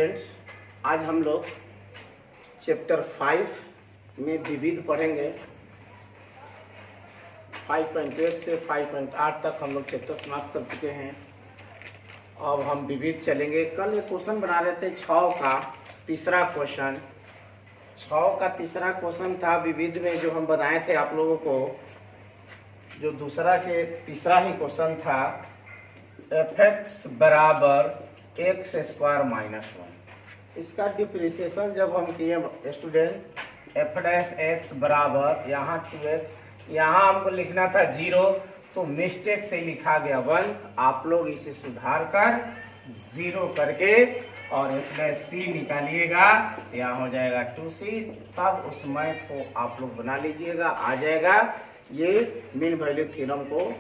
Students, आज हम लोग चैप्टर 5 में विविध पढ़ेंगे। 5.1 से 5.8 तक हम लोग चैप्टर समाप्त कर चुके हैं। अब हम विविध चलेंगे। कल एक क्वेश्चन बना रहे थे 6 का तीसरा क्वेश्चन। 6 का तीसरा क्वेश्चन था विविध में, जो हम बनाए थे आप लोगों को। जो दूसरा के तीसरा ही क्वेश्चन था, fx बराबर एक्स स्क्वायर माइनस 1। इसका डिफ्रेंशिएशन जब हम किए स्टूडेंट, एफ डैश एक्स बराबर यहाँ 2x, यहाँ हमको लिखना था 0, तो मिस्टेक से लिखा गया 1। आप लोग इसे सुधार कर 0 करके और एफ डैश सी निकालिएगा, यहाँ हो जाएगा 2c। तब उस मैथ को आप लोग बना लीजिएगा, आ जाएगा। ये मीन वैल्यू थ्योरम को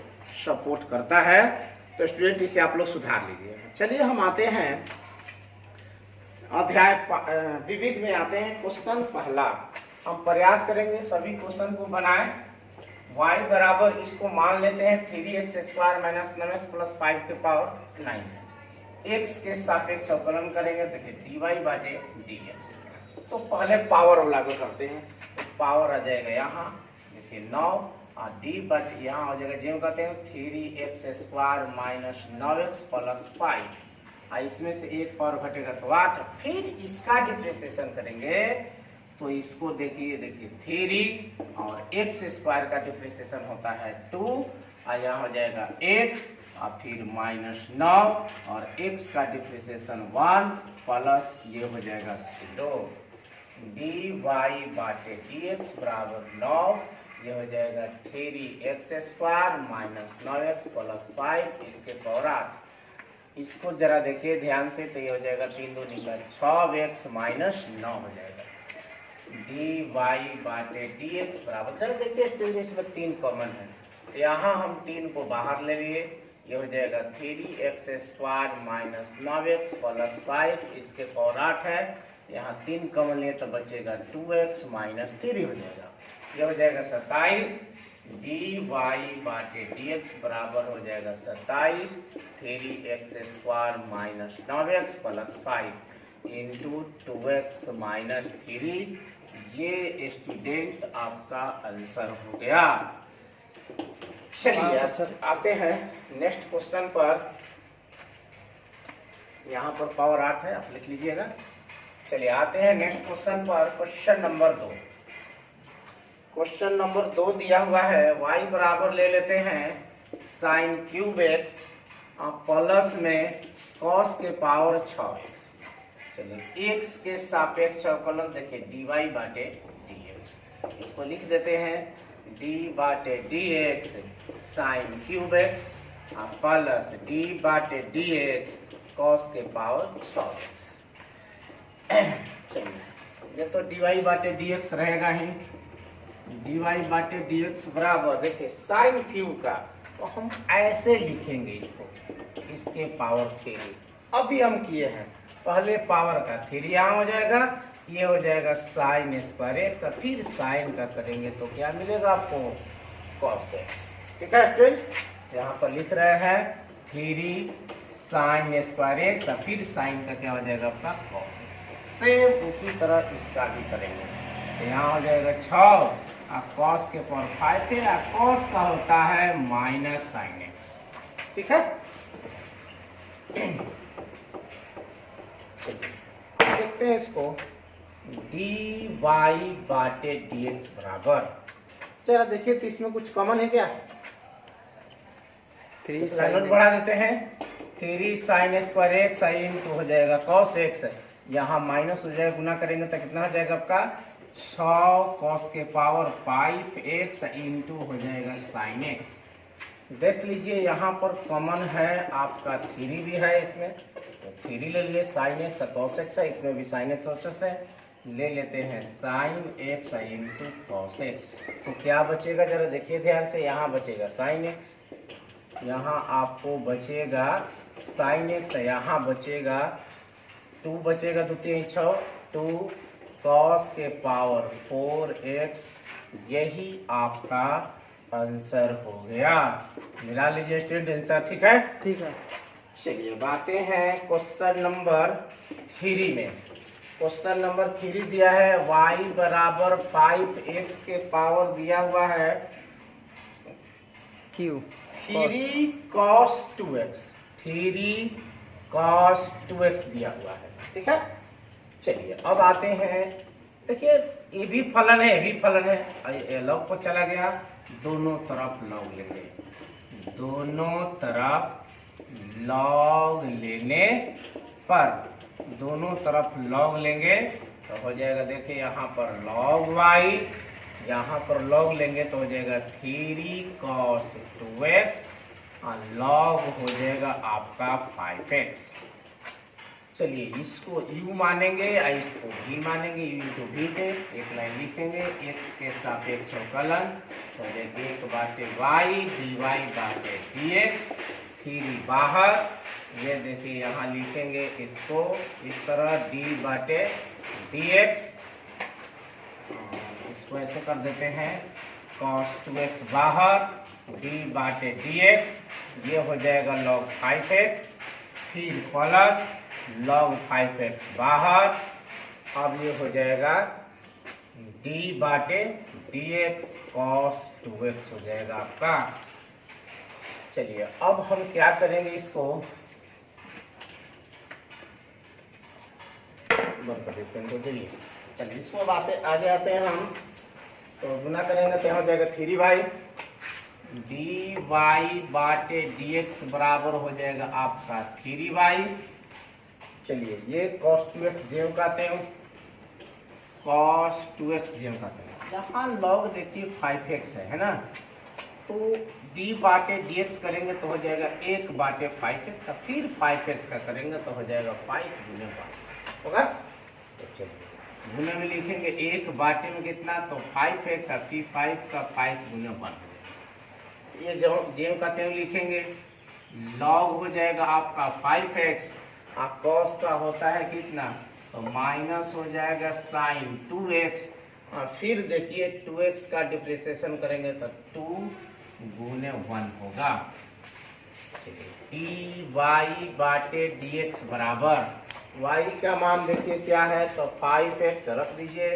सपोर्ट करता है, तो स्टूडेंट इसे आप लोग सुधार लीजिए। चलिए हम आते हैं अध्याय विविध में आते हैं। क्वेश्चन पहला हम प्रयास करेंगे सभी क्वेश्चन को बनाएं। y बराबर, इसको मान लेते हैं 3x square minus 9x plus 5 के पावर 9। x के सापेक्ष अवकलन करेंगे, देखिए dy बाटे dx। तो पहले पावर लागू करते हैं, तो पावर आ जाएगा यहाँ, देखिए 9 और डी बट यहाँ हो जाएगा, जिसको कहते हैं 3x square minus 9x plus 5। इसमें से एक पावर घटेगा तो 8। फिर इसका डिफरेंशिएशन करेंगे, तो इसको देखिए 3 और x स्क्वायर का डिफरेंशिएशन होता है 2, और यहाँ हो जाएगा x और फिर माइनस 9 और x का डिफरेंशिएशन 1 प्लस ये हो जाएगा 0। dy बाटे dx बराबर 9, ये हो जाएगा 3x square minus 9x plus 5 इसके पावर 8। इसको जरा देखिए ध्यान से, तो ये हो जाएगा 3 2 निकल 6x माइनस 9 हो जाएगा। dy बाटे dx बराबर, जरा देखिए स्टूडेंट इसमें 3 कॉमन है, तो यहाँ हम 3 को बाहर ले लिए, ये हो जाएगा 3x square minus 9x plus 5 इसके पावर 8 है। यहाँ 3 कॉमन लिए तो बचेगा 2x माइनस 3 हो जाएगा, ये हो जाएगा 27। dy बाटे dx बराबर हो जाएगा 27 3x square minus 9x plus 5 into 2x minus 3। ये स्टूडेंट आपका आंसर हो गया। चलिए सर आते हैं नेक्स्ट क्वेश्चन पर। यहाँ पर पावर 8 है, आप लिख लीजिएगा। चलिए आते हैं नेक्स्ट क्वेश्चन पर। Question number 2। क्वेश्चन नंबर 2 दिया हुआ है, y बराबर ले लेते हैं साइन क्यूब एक्स प्लस में कॉस के पावर 6x। चलिए x के सापेक्ष अवकलन देखिए dy बाटे dx, इसको लिख देते हैं d बाटे dx sine cube x plus d बाटे dx कॉस के पावर 6x। चलिए ये तो dy बाटे dx रहेगा ही। dy बाटे dx बराबर देखिए साइन क्यूब का, तो हम ऐसे लिखेंगे इसको, इसके पावर 3। अभी हम किए हैं पहले पावर का 3 यहाँ हो जाएगा, ये हो जाएगा साइन स्क्वायर एक्स, फिर साइन का करेंगे तो क्या मिलेगा आपको, कॉस एक्स। ठीक है स्टूडेंट, यहाँ पर लिख रहे हैं 3 साइन स्क्वायर एक्स, फिर साइन का क्या हो जाएगा आपका कॉस एक्स। सेम उसी तरह इसका भी करेंगे, तो यहाँ हो जाएगा 6 कॉस के पावर 5 है, कॉस का होता है माइनस साइन एक्स। ठीक है, देखते हैं इसको। dy बाटे dx बराबर, चलो देखिए तो इसमें कुछ कॉमन है क्या, 3 साइन बढ़ा देते हैं, 3 साइन स्क्वायर एक्स इंटू हो जाएगा कॉस एक्स, यहाँ माइनस हो जाएगा, गुना करेंगे तो कितना हो जाएगा आपका 6 कॉस के पावर 5x इंटू हो जाएगा साइन एक्स। देख लीजिए यहाँ पर कॉमन है आपका 3 भी है, इसमें तो 3 ले लिए, साइन एक्स कॉस एक्स है, इसमें भी साइन एक्स कॉस है, ले लेते हैं sine x into cos x. तो क्या बचेगा जरा देखिए ध्यान से, यहाँ बचेगा साइन एक्स, यहाँ आपको बचेगा साइन एक्स, यहाँ बचेगा 2 बचेगा, 2 3 6 2 कॉस के पावर 4x। यही आपका आंसर हो गया। मिला लीजिए स्टूडेंट आंसर। ठीक है, ठीक है। चलिए बातें हैं क्वेश्चन नंबर 3 में। क्वेश्चन नंबर 3 दिया है y बराबर 5x के पावर दिया हुआ है Q 3 cos 2x 3 cos 2x दिया हुआ है। ठीक है, चलिए अब आते हैं। देखिए ये भी फलन है, ये भी फलन है, ये लॉग पर चला गया, दोनों तरफ लॉग लेंगे, दोनों तरफ लॉग लेने पर, दोनों तरफ लॉग लेंगे तो हो जाएगा, देखिए यहाँ पर लॉग y, यहाँ पर लॉग लेंगे तो हो जाएगा 3 cos 2x और लॉग हो जाएगा आपका 5x। चलिए इसको u मानेंगे या इसको v मानेंगे, u इंटू v थे, एक लाइन लिखेंगे, x के सापेक्ष अवकलन तो हो जाएगा 1/y dy बाटे dx, 3 बाहर, ये देखिए यहाँ लिखेंगे इसको इस तरह d बाटे dx, इसको ऐसे कर देते हैं cos 2x बाहर, d बाटे dx, ये हो जाएगा log 5x, फिर प्लस log 5x बाहर, अब ये हो जाएगा d बाटे dx cos 2x हो जाएगा आपका। चलिए अब हम क्या करेंगे, इसको चलिए इसको आगे आते हैं हम, तो गुना करेंगे तो हो जाएगा 3y dy बाटे dx बराबर हो जाएगा आपका 3y। चलिए ये cos 2x जेव कहते हैं, cos 2x जेव कहते हैं, जहाँ log देखिए 5x है ना, तो d बाटे dx करेंगे तो हो जाएगा 1 बाटे 5x, और फिर 5x का करेंगे तो हो जाएगा 5 गुने 5 होगा। तो चलिए गुने में लिखेंगे 1 बाटे में कितना, तो 5x, और फिर 5 का 5 गुने 1, ये जो जेव कहते हैं लिखेंगे, log हो जाएगा आपका 5x और cos का होता है कितना, तो माइनस हो जाएगा sin 2x, और फिर देखिए 2x का डिप्रिसिएशन करेंगे तो 2 गुने 1 होगा। dy बाटे dx बराबर, y का मान देखिए क्या है, तो 5x रख दीजिए,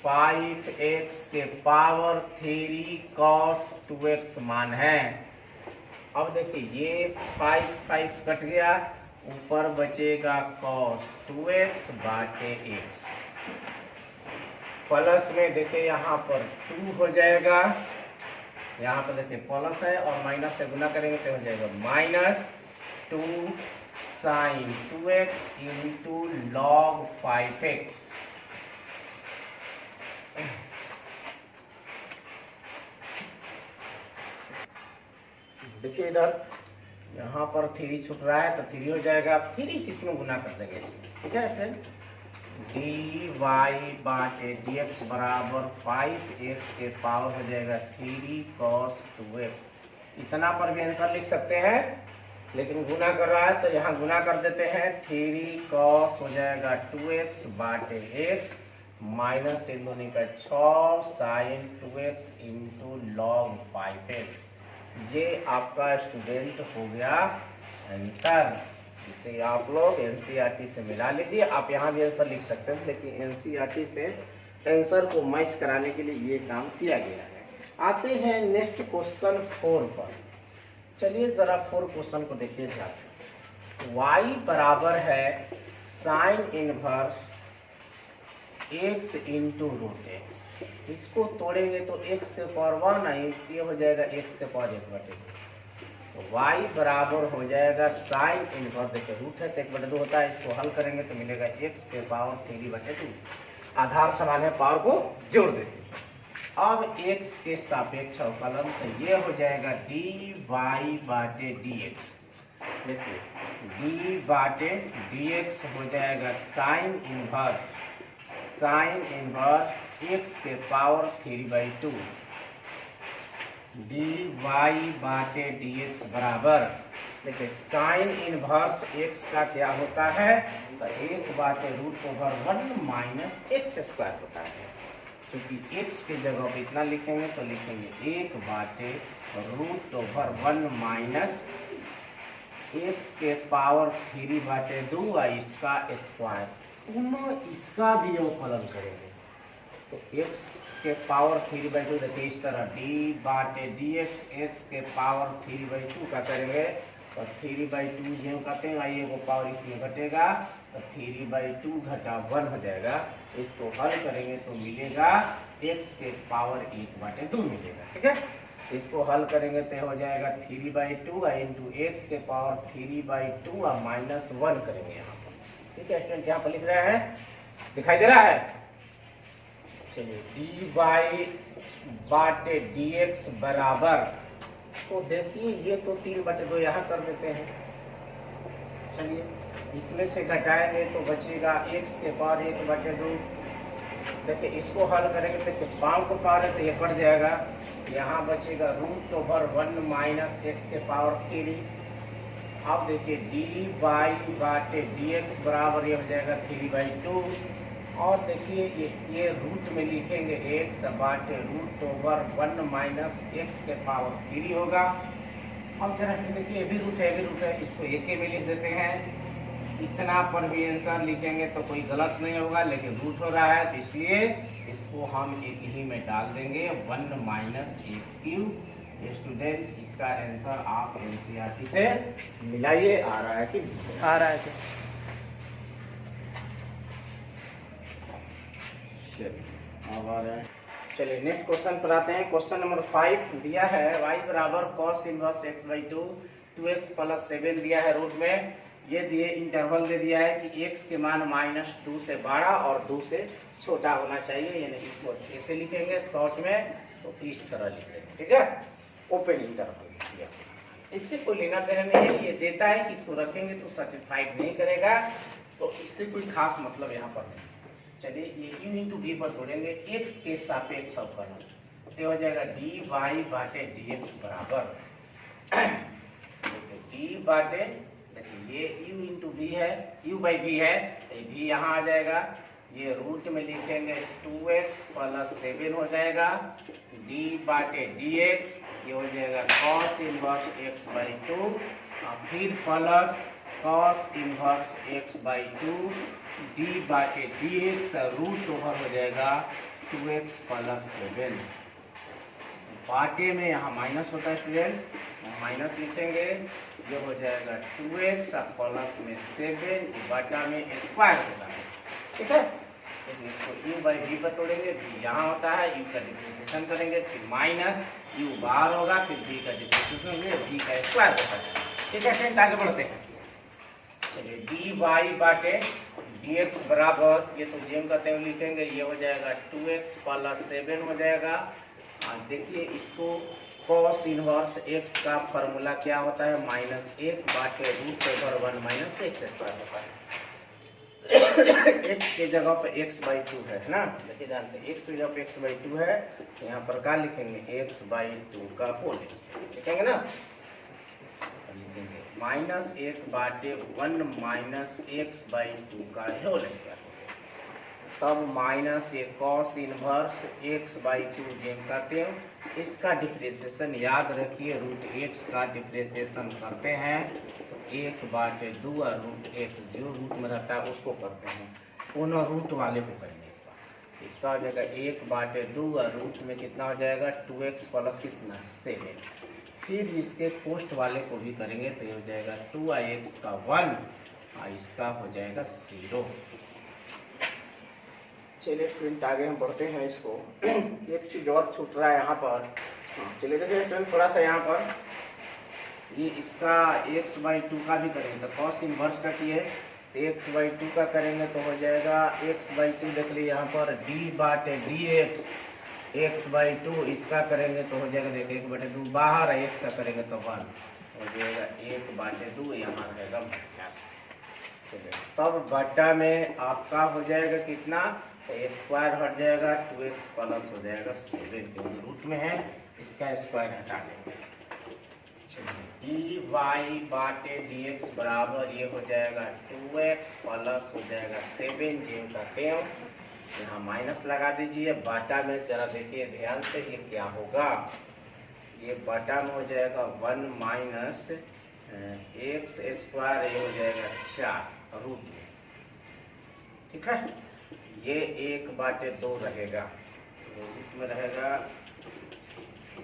5x के पावर 3 cos 2x मान है। अब देखिए ये 5 कट गया, ऊपर बचेगा cos 2x बाटे x, प्लस में देखिए यहाँ पर 2 हो जाएगा, यहाँ पर देखिए प्लस है और माइनस से गुना करेंगे तो हो जाएगा -2 sin 2x into log 5x। देखिए इधर यहाँ पर 3 छूट रहा है तो 3 हो जाएगा, 3 से इसमें गुना कर देंगे, ठीक है फ्रेंड। dy बाटे dx बराबर 5x के पावर हो जाएगा 3 cos 2x। इतना पर भी आंसर लिख सकते हैं, लेकिन गुना कर रहा है तो यहाँ गुना कर देते हैं, 3 cos हो जाएगा 2x बाटे x, माइनस 3 दूनी का 6 sin 2x into log 5x। ये आपका स्टूडेंट हो गया आंसर। इसे आप लोग एनसीईआरटी से मिला लीजिए, आप यहाँ भी आंसर लिख सकते हैं, लेकिन एनसीईआरटी से आंसर को मैच कराने के लिए ये काम किया गया है। आते हैं नेक्स्ट क्वेश्चन 4 पर। चलिए जरा 4 क्वेश्चन को देखिए ध्यान से। y बराबर है sine inverse x into root x, इसको तोड़ेंगे तो x के पावर 1 ये हो जाएगा x के पावर 1/2, तो y बराबर हो जाएगा साइन इनवर्स, देखिए रूट है तो 1/2 होता है, इसको हल करेंगे तो मिलेगा x के पावर 3/2, आधार समान है, पावर को जोड़ देते हैं। अब x के सापेक्ष अवकलन तो ये हो जाएगा dy बाटे dx, देखिए d बाटे dx हो जाएगा साइन इनवर्स x के पावर 3/2, dy बाटे dx बराबर, देखिए साइन इनवर्स x का क्या होता है, तो 1 बाटे √1 माइनस x स्क्वायर होता है। क्योंकि x के जगह पे इतना लिखेंगे तो लिखेंगे 1 बाटे √1 माइनस एक्स के पावर 3 बटे 2 और इसका स्क्वायर, दोनों इसका भी अवकलन करेंगे। तो एक्स के पावर 3 बाई 2 देखिए इस तरह डी बाटे डी एक्स के पावर 3 बाई 2 का करेंगे और 3 बाई 2 जो कहते हैं आइए वो पावर इसमें घटेगा तो 3 बाई 2 घटा 1 हो जाएगा। इसको हल करेंगे तो मिलेगा एक्स के पावर 1 बटे 2 मिलेगा। ठीक है, इसको हल करेंगे तो हो जाएगा 3 बाई 2 इंटू एक्स के पावर 3 बाई 2 और माइनस 1 करेंगे यहाँ पर। ठीक है स्टूडेंट, यहाँ पर लिख रहा है, दिखाई दे रहा है। चलिए डी वाई बाटे डी एक्स बराबर, तो देखिए ये तो 3 बटे 2 यहाँ कर देते हैं। चलिए इसमें से घटाएंगे तो बचेगा एक्स के पावर 1 बटे 2। देखिए इसको हल करेंगे तो पाँव को पावर है तो ये कट जाएगा, यहाँ बचेगा रूट ओवर 1 माइनस एक्स के पावर 3। अब देखिए डी वाई बाटे डी एक्स बराबर ये हो जाएगा 3 बाई 2 और देखिए ये रूट में लिखेंगे एक्स बाटे रूट ओवर 1 माइनस एक्स के पावर 3 होगा। अब जरा देखिए ये भी रूट है, इसको एक में लिख देते हैं। इतना पर भी आंसर लिखेंगे तो कोई गलत नहीं होगा, लेकिन रूट हो रहा है तो इसलिए इसको हम एक ही में डाल देंगे 1 माइनस एक्स क्यूब। स्टूडेंट इसका आंसर आप एनसीईआरटी से मिलाइए, आ रहा है कि आ रहा है सर। अब आ रहा है। चलिए नेक्स्ट क्वेश्चन पर आते हैं। क्वेश्चन नंबर 5 दिया है y बराबर cos inverse x by 2x plus 7 दिया है रूट में। ये दिए इंटरवल दे दिया है कि x के मान -2 से बड़ा और 2 से छोटा होना चाहिए, यानी इसको ऐसे लिखेंगे शॉर्ट में तो इस तरह लिखेंगे। ठीक है, ओपन इंटरवल दिया, इससे कोई लेना देना नहीं है। ये देता है कि इसको रखेंगे तो सर्टिफाइड नहीं करेगा, तो इससे कोई खास मतलब यहाँ पर नहीं। चलिए ये u इंटू डी पर तोड़ेंगे, x के सापेक्ष अवकलन तो हो जाएगा डी वाई बाटे डी एक्स बराबर डी बाटे, देखिए ये u इंटू बी है, u बाई बी है तो भी यहाँ आ जाएगा। ये रूट में लिखेंगे 2x प्लस 7 हो जाएगा, d बाटे dx ये हो जाएगा cos इनवर्स x बाई 2 और फिर plus cos inverse x by 2 d बाटे dx रूट ओवर हो जाएगा 2x प्लस 7। बाटे में यहाँ माइनस होता है स्टूडेंट, माइनस लिखेंगे, ये हो जाएगा 2x प्लस में 7 बाटा में स्क्वायर होता है। ठीक है, तो इसको u बाई v पर तोड़ेंगे, v यहाँ होता है, u का डिफरेंशिएशन करेंगे, फिर माइनस u बाहर होगा, फिर v का डिफरेंशिएशन होंगे, v का स्क्वायर होता है। ठीक है फ्रेंड्स, आगे बढ़ते हैं। चलिए डी वाई बाटे डी एक्स बराबर, ये तो जेम कहते हैं लिखेंगे, ये हो जाएगा 2x प्लस 7 हो जाएगा। और देखिए इसको cos इनवर्स x का फॉर्मूला क्या होता है, -1 बाटे root over 1 minus x square होता है। x के जगह पे x बाई 2 है ना, देखिए ध्यान से x की जगह पे x बाई 2 है तो यहाँ पर क्या लिखेंगे x बाई 2 का होल लिखेंगे ना, लिखेंगे -1 बाटे 1 माइनस एक्स बाई 2 का होल स्क्वायर, तब माइनस ये cos इनवर्स x बाई 2 जेम करते हैं। इसका डिफरेंशिएशन याद रखिए, रूट x का डिफरेंशिएशन करते हैं तो 1 बाटे 2 और रूट x जो रूट में रहता है उसको करते हैं, दोनों रूट वाले को करेंगे एक बार। इसका हो जाएगा 1 बाटे 2 और रूट में कितना हो जाएगा 2x प्लस कितना 7। फिर इसके पोस्ट वाले को भी करेंगे तो ये हो जाएगा 2x का 1 और इसका हो जाएगा 0। चलिए स्टूडेंट आगे हम बढ़ते हैं। इसको एक चीज और छूट रहा है यहाँ पर, चलिए देखिए स्टूडेंट थोड़ा सा यहाँ पर ये इसका x बाई 2 का भी करेंगे तो cos इनवर्स का किए तो x बाई 2 का करेंगे तो हो जाएगा x बाई 2, देख लीजिए यहाँ पर d बाटे dx x बाई 2, इसका करेंगे तो हो जाएगा देखिए 1 बाटे 2 बाहर है, x का करेंगे तो 1 हो जाएगा 1 बाटे 2, यहाँ रहेगा माइनस। तब बट्टा में आपका हो जाएगा कितना, स्क्वायर हट जाएगा, 2x प्लस हो जाएगा 7 क्योंकि रूट में है, इसका स्क्वायर हटा देंगे। डी वाई बाटे डी एक्स बराबर ये हो जाएगा 2x प्लस हो जाएगा 7 जेम करते हैं, यहाँ माइनस लगा दीजिए। बाटा में जरा देखिए ध्यान से ये क्या होगा, ये बाटा में हो जाएगा 1 माइनस एक्स स्क्वायर ये हो जाएगा 4 रूट में, ठीक है। ये 1/2 रहेगा, रूट में रहेगा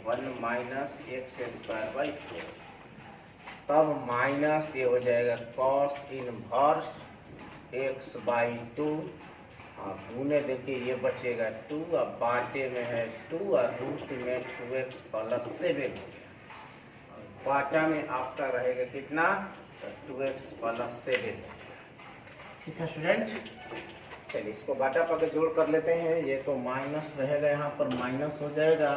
1 माइनस एक्स स्क्वायर बाई 4, तब माइनस ये हो जाएगा कॉस इनवर्स एक्स बाई 2, और गुने देखिए ये बचेगा 2, अब बाटे में है 2 और रूट में 2x प्लस 7, बाटा में आपका रहेगा कितना, 2x प्लस 7, ठीक है स्टूडेंट। चलिए इसको बाटा पा के जोड़ कर लेते हैं। ये तो माइनस रहेगा, यहाँ पर माइनस हो जाएगा,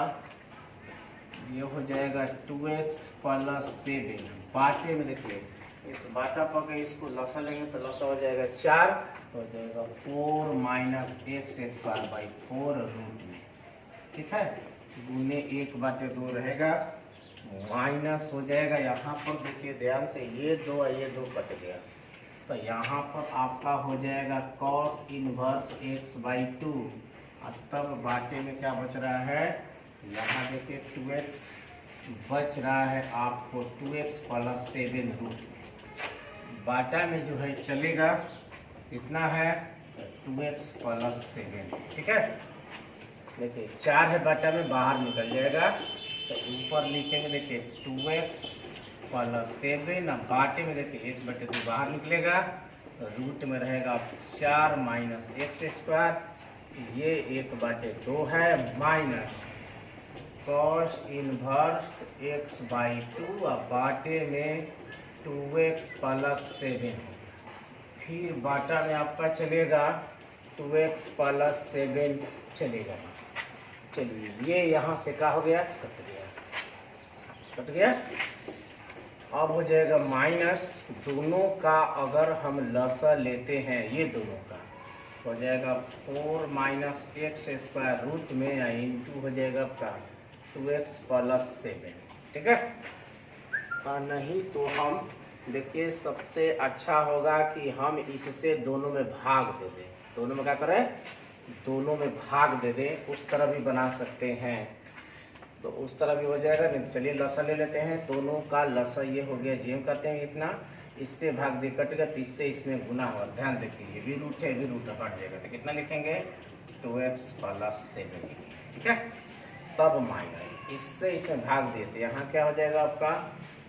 ये हो जाएगा 2x प्लस 7, बाटे में देखिए इस बाटा पा के इसको लसा लेंगे तो लसा हो जाएगा 4, हो जाएगा 4 minus x square by 4 root में, ठीक है। गुने 1/2 रहेगा, माइनस हो जाएगा, यहाँ पर देखिए ध्यान से ये 2 और ये 2 कट गया, तो यहाँ पर आपका हो जाएगा कॉस इनवर्स एक्स बाई 2, और तब बाटे में क्या बच रहा है, यहाँ देखिए 2x बच रहा है आपको 2x प्लस 7 रूट, बाटा में जो है चलेगा कितना है 2x प्लस 7, ठीक है। देखिए 4 है बाटा में, बाहर निकल जाएगा, तो ऊपर लिखेंगे देखिए 2x प्लस 7, अब बाटे में देखिए 1/2 बाहर निकलेगा, तो रूट में रहेगा 4 माइनस एक्स स्क्वायर, ये 1/2 है, minus cos inverse x by 2, अब बाटे में 2x प्लस 7, फिर बाटा में आपका चलेगा 2x प्लस 7 चलेगा। चलिए ये यहाँ से क्या हो गया, कट गया। अब हो जाएगा माइनस, दोनों का अगर हम लसा लेते हैं ये दोनों का हो जाएगा 4 माइनस एक्स स्क्वायर रूट में, या इंटू हो जाएगा आपका 2x प्लस 7, ठीक है। नहीं तो हम देखिए सबसे अच्छा होगा कि हम इससे दोनों में भाग दे दें, दोनों में क्या करें, दोनों में भाग दे दें, उस तरह भी बना सकते हैं, तो उस तरह भी हो जाएगा। नहीं चलिए लसा ले लेते हैं, दोनों का लसा ये हो गया, जी हम करते हैं इतना, इससे भाग दे कट गया, तो इससे इसमें गुना हुआ, ध्यान देखिए ये भी रूट है, ये भी रूट है, कट जाएगा, तो कितना लिखेंगे 2x प्लस 7, ठीक है। तब माइनस इससे इसमें भाग देते, यहाँ क्या हो जाएगा आपका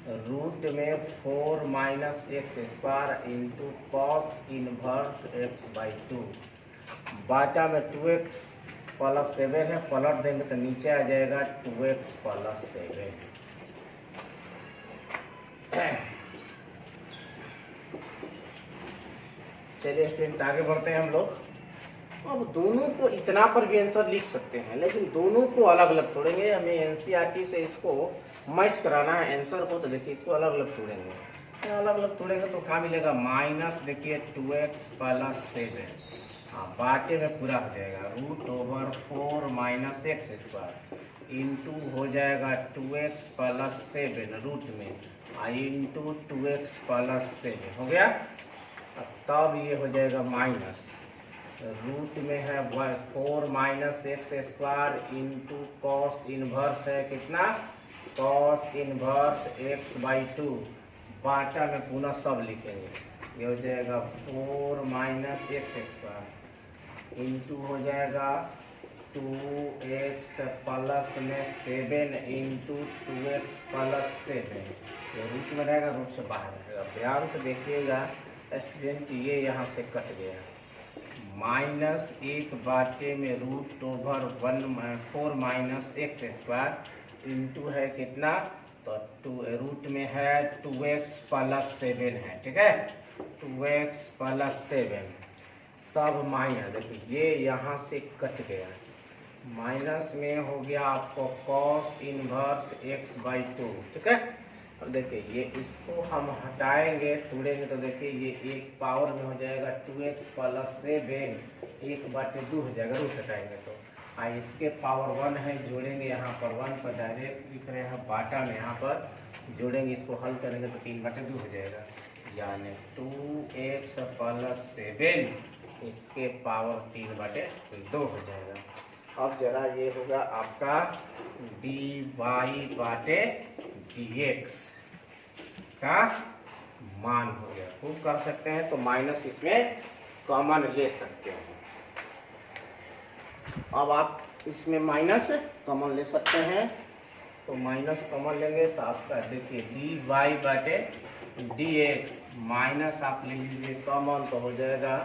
रूट में 4 minus x square into cos inverse x by 2, बाटा में 2x प्लस 7 है, पलट देंगे तो नीचे आ जाएगा 2x प्लस 7। चलिए स्टूडेंट आगे बढ़ते हैं हम लोग। अब दोनों को इतना पर भी आंसर लिख सकते हैं, लेकिन दोनों को अलग अलग तोड़ेंगे, हमें एनसीईआरटी से इसको मैच कराना है आंसर को, तो देखिए इसको अलग अलग तोड़ेंगे, अलग अलग तोड़ेंगे तो क्या मिलेगा, माइनस देखिए 2x प्लस 7, हाँ बाटे में पूरा हो जाएगा, root over 4 minus x square into हो जाएगा 2x प्लस 7 रूट में, इंटू 2x प्लस 7 हो गया। अब तब ये हो जाएगा माइनस, रूट में है 4 minus x square into cos inverse है कितना, कॉस इनवर्स एक्स बाई 2, बाटा में पुनः सब लिखेंगे, ये हो जाएगा 4 माइनस एक्स स्क्वायर इंटू हो जाएगा 2x प्लस में 7 इंटू 2x प्लस 7, ये रूट में रहेगा, रूट से बाहर रहेगा। ध्यान से देखिएगा स्टूडेंट, ये यहाँ से कट गया, माइनस 1 बाटे में root over 4 minus x square into है कितना, तो 2 रूट में है 2x प्लस 7 है, ठीक है, 2x प्लस 7, तब माइनस देखिए ये यहाँ से कट गया, माइनस में हो गया आपको कॉस इनवर्स x बाई 2, ठीक है। अब देखिए ये इसको हम हटाएंगे, तोड़ेंगे तो देखिए ये एक पावर में हो जाएगा 2x प्लस 7, 1/2 हो जाएगा, रूट हटाएंगे तो, इसके पावर 1 है, जोड़ेंगे यहाँ पर 1 पर डायरेक्ट लिख रहे हैं, बाटा में यहाँ पर जोड़ेंगे, इसको हल करेंगे तो 3/2 हो जाएगा, यानी 2x प्लस 7 इसके पावर 3/2 हो जाएगा। अब जरा ये होगा आपका dy/dx, का मान हो गया। खूब कर सकते हैं, तो माइनस इसमें कॉमन ले सकते हैं। अब आप इसमें माइनस कॉमन ले सकते हैं, तो माइनस कॉमन लेंगे तो आपका देखिए डी वाई बाटे डी एक्स माइनस आप ले लीजिए कॉमन, तो हो जाएगा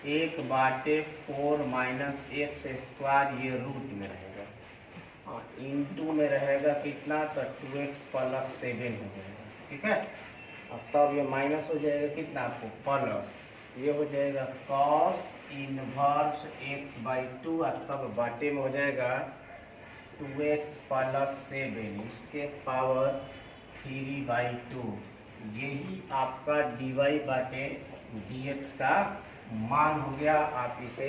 1/4 माइनस एक्स स्क्वायर, ये रूट में रहेगा और इंटू में रहेगा कितना, तो 2x + 7 हो जाएगा। ठीक है, अब तब ये माइनस हो जाएगा कितना आपको प्लस, ये हो जाएगा cos इनवर्स x/2 और तब बाटे में हो जाएगा 2x + 7 इसके पावर 3/2। यही आपका dy बाटे dx का मान हो गया। आप इसे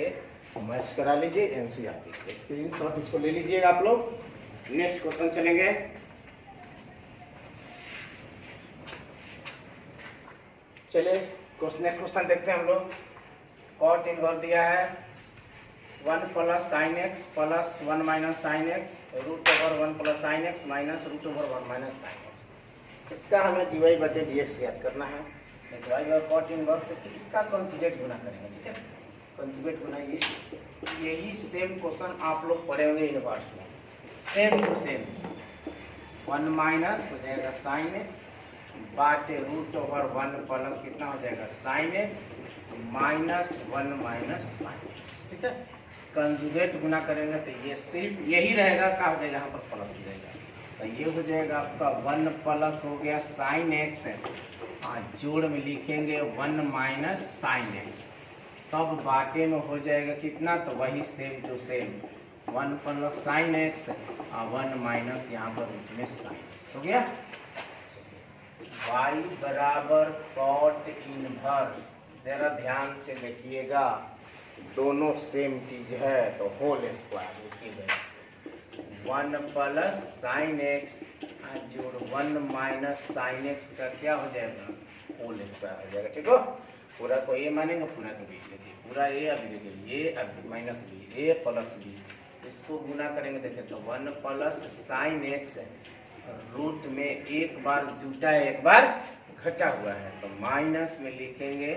मैच करा लीजिए एनसीईआरटी स्क्रीनशॉट इसको ले लीजिएगा आप लोग। नेक्स्ट क्वेश्चन चलेंगे। चलिए नेक्स्ट क्वेश्चन देखते हैं हम लोग। कॉट इनवर्स दिया है 1 + sin x + 1 - sin x √1 + sin x - √1 - sin x। इसका हमें dy बटे dx याद करना है। कॉट इनवर्स देखिए इसका कंजुगेट गुना करेंगे। ठीक है, कंजुगेट गुना यही सेम क्वेश्चन आप लोग पढ़े होंगे इनवर्स में, सेम टू सेम। 1 माइनस हो जाएगा sin x बाटे √1 प्लस कितना हो जाएगा sin x -1 - sin x। ठीक है, कंजुगेट गुना करेंगे तो ये सिर्फ यही रहेगा, क्या हो जाएगा यहाँ पर प्लस हो जाएगा, तो ये हो जाएगा आपका 1 प्लस हो गया sin x, जोड़ में लिखेंगे 1 - sin x, तब बाटे में हो जाएगा कितना, तो वही same to same 1 + sin x और 1 - यहाँ पर रूट में sin x हो गया। y बराबर कॉट इनवर्स, जरा ध्यान से देखिएगा, दोनों सेम चीज है, तो होल स्क्वायर लिखिएगा 1 + sin x जोड़ 1 - sin x का क्या हो जाएगा, होल स्क्वायर हो जाएगा। ठीक हो, पूरा को ए मानेंगे, पूरा को बी। देखिए पूरा ए, अभी देखिए ये अभी माइनस बी, ए प्लस बी, इसको गुना करेंगे देखिए तो 1 + sin x रूट में एक बार जुटा है एक बार घटा हुआ है, तो माइनस में लिखेंगे